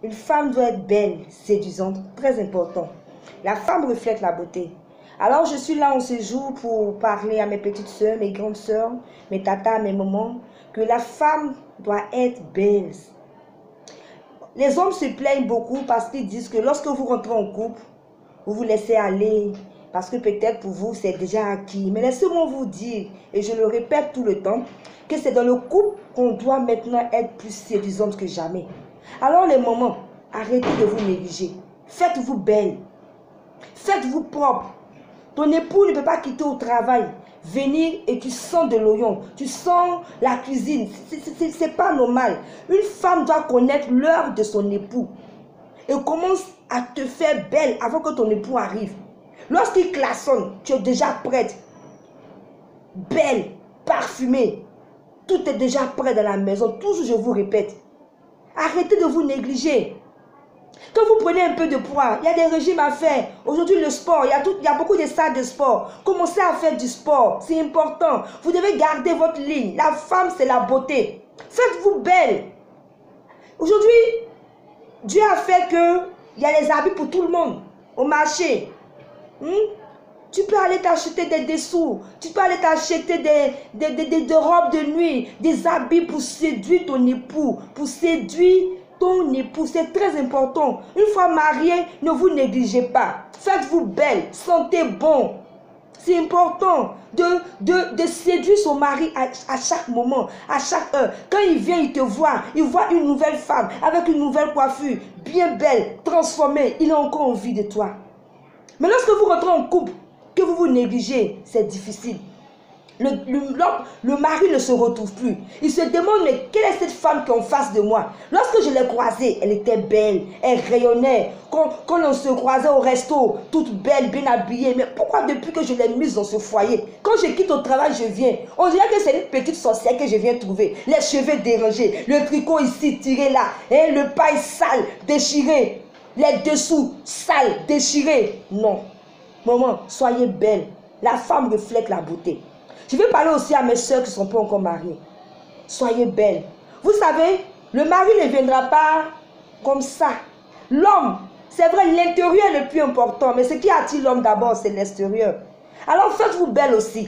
Une femme doit être belle, séduisante, très important. La femme reflète la beauté. Alors je suis là en ce jour pour parler à mes petites sœurs, mes grandes sœurs, mes tatas, mes mamans, que la femme doit être belle. Les hommes se plaignent beaucoup parce qu'ils disent que lorsque vous rentrez en couple, vous vous laissez aller, parce que peut-être pour vous c'est déjà acquis. Mais laissez-moi vous dire, et je le répète tout le temps, que c'est dans le couple qu'on doit maintenant être plus séduisante que jamais. Alors les mamans, arrêtez de vous négliger. Faites-vous belle. Faites-vous propre. Ton époux ne peut pas quitter au travail, venir et tu sens de l'oignon, tu sens la cuisine. C'est pas normal. Une femme doit connaître l'heure de son époux et commence à te faire belle avant que ton époux arrive. Lorsqu'il klaxonne, tu es déjà prête, belle, parfumée. Tout est déjà prêt dans la maison. Toujours je vous répète. Arrêtez de vous négliger. Quand vous prenez un peu de poids, il y a des régimes à faire. Aujourd'hui, le sport, il y a beaucoup de salles de sport. Commencez à faire du sport. C'est important. Vous devez garder votre ligne. La femme, c'est la beauté. Faites-vous belle. Aujourd'hui, Dieu a fait qu'il y a les habits pour tout le monde au marché. Tu peux aller t'acheter des dessous. Tu peux aller t'acheter des robes de nuit, des habits pour séduire ton époux, pour séduire ton époux. C'est très important. Une fois marié, ne vous négligez pas. Faites-vous belle, sentez bon. C'est important de séduire son mari à chaque moment, à chaque heure. Quand il vient, il te voit, il voit une nouvelle femme avec une nouvelle coiffure, bien belle, transformée. Il a encore envie de toi. Mais lorsque vous rentrez en couple, que vous vous négligez, c'est difficile. Le mari ne se retrouve plus. Il se demande, mais quelle est cette femme qui est en face de moi? Lorsque je l'ai croisée, elle était belle, elle rayonnait. Quand on se croisait au resto, toute belle, bien habillée. Mais pourquoi depuis que je l'ai mise dans ce foyer, quand je quitte au travail, je viens, on dirait que c'est une petite sorcière que je viens trouver. Les cheveux dérangés, le tricot ici tiré là, et le paille sale, déchiré, les dessous sales, déchirés. Non. Maman, soyez belle. La femme reflète la beauté. Je vais parler aussi à mes soeurs qui ne sont pas encore mariées. Soyez belles. Vous savez, le mari ne viendra pas comme ça. L'homme, c'est vrai, l'intérieur est le plus important. Mais ce qui attire l'homme d'abord, c'est l'extérieur. Alors faites-vous belle aussi.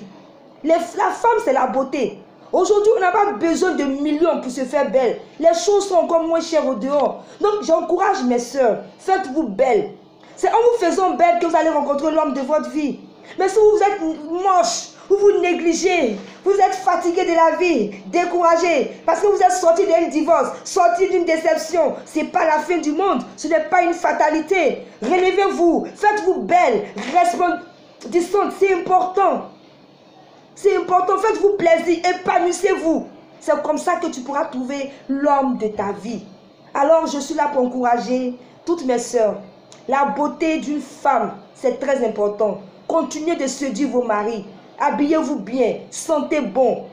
La femme, c'est la beauté. Aujourd'hui, on n'a pas besoin de millions pour se faire belle. Les choses sont encore moins chères au dehors. Donc, j'encourage mes soeurs. Faites-vous belle. C'est en vous faisant belle que vous allez rencontrer l'homme de votre vie. Mais si vous êtes moche, vous vous négligez, vous êtes fatigué de la vie, découragé, parce que vous êtes sorti d'un divorce, sorti d'une déception, ce n'est pas la fin du monde, ce n'est pas une fatalité. Relevez-vous, faites-vous belle, resplendissante, c'est important. C'est important, faites-vous plaisir, épanouissez-vous. C'est comme ça que tu pourras trouver l'homme de ta vie. Alors je suis là pour encourager toutes mes sœurs. La beauté d'une femme, c'est très important. Continuez de séduire vos maris. Habillez-vous bien, sentez bon.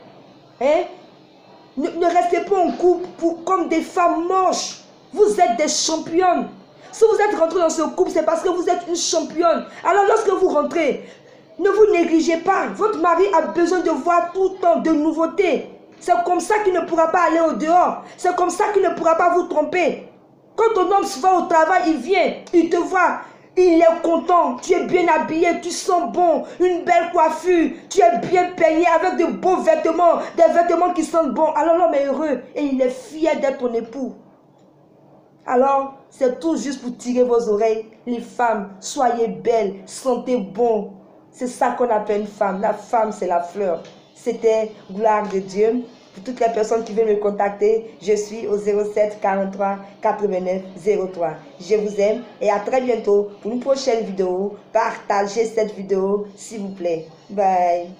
Hein? Ne restez pas en couple comme des femmes moches. Vous êtes des championnes. Si vous êtes rentré dans ce couple, c'est parce que vous êtes une championne. Alors lorsque vous rentrez, ne vous négligez pas. Votre mari a besoin de voir tout le temps de nouveautés. C'est comme ça qu'il ne pourra pas aller au dehors. C'est comme ça qu'il ne pourra pas vous tromper. Quand ton homme se va au travail, il vient, il te voit. Il est content, tu es bien habillé, tu sens bon, une belle coiffure, tu es bien peigné avec de beaux vêtements, des vêtements qui sentent bon. Alors l'homme est heureux et il est fier d'être ton époux. Alors, c'est tout juste pour tirer vos oreilles. Les femmes, soyez belles, sentez bon. C'est ça qu'on appelle une femme. La femme, c'est la fleur. C'était Gloire de Dieu. Pour toutes les personnes qui veulent me contacter, je suis au 07 43 89 03. Je vous aime et à très bientôt pour une prochaine vidéo. Partagez cette vidéo, s'il vous plaît. Bye.